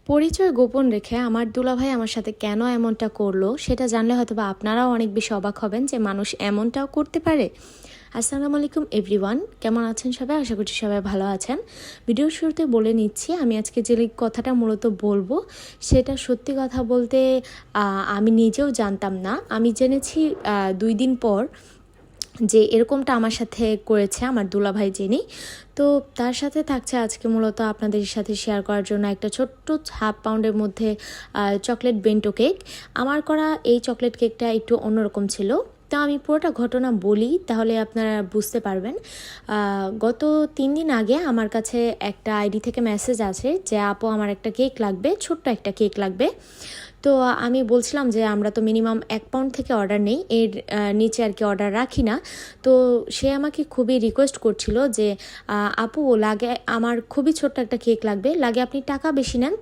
পরিচয় গোপন রেখে আমার দুলাভাই আমার সাথে কেন এমনটা করলো সেটা জানলে হয়তো বা আপনারাও অনেক বেশি অবাক হবেন যে মানুষ এমনটাও করতে পারে। আসসালামু আলাইকুম এভরিওয়ান, কেমন আছেন সবাই? আশা করছি সবাই ভালো আছেন। ভিডিওর শুরুতে বলে নিচ্ছি, আমি আজকে যে কথাটা মূলত বলবো সেটা সত্যি কথা বলতে আমি নিজেও জানতাম না। আমি জেনেছি 2 দিন পর যে এরকমটা আমার সাথে করেছে আমার দুলাভাই যিনি। তো তার সাথে থাকছে আজকে মূলত আপনাদের সাথে শেয়ার করার জন্য একটা ছোট্ট 1/2 পাউন্ডের মধ্যে চকলেট বেন্টো কেক। আমার করা এই চকলেট কেকটা একটু অন্যরকম ছিল। তো আমি পুরোটা ঘটনা বলি, তাহলে আপনারা বুঝতে পারবেন। গত 3 দিন আগে আমার কাছে একটা আইডি থেকে মেসেজ আছে যে আপু আমার একটা কেক লাগবে, ছোট্ট একটা কেক লাগবে। তো আমি বলছিলাম যে আমরা তো মিনিমাম 1 পাউন্ড থেকে অর্ডার নেই, এর নিচে আর কি অর্ডার রাখি না। তো সে আমাকে খুবই রিকোয়েস্ট করছিল যে আপু লাগে আমার খুবই ছোট্ট একটা কেক লাগবে, লাগে আপনি টাকা বেশি নেন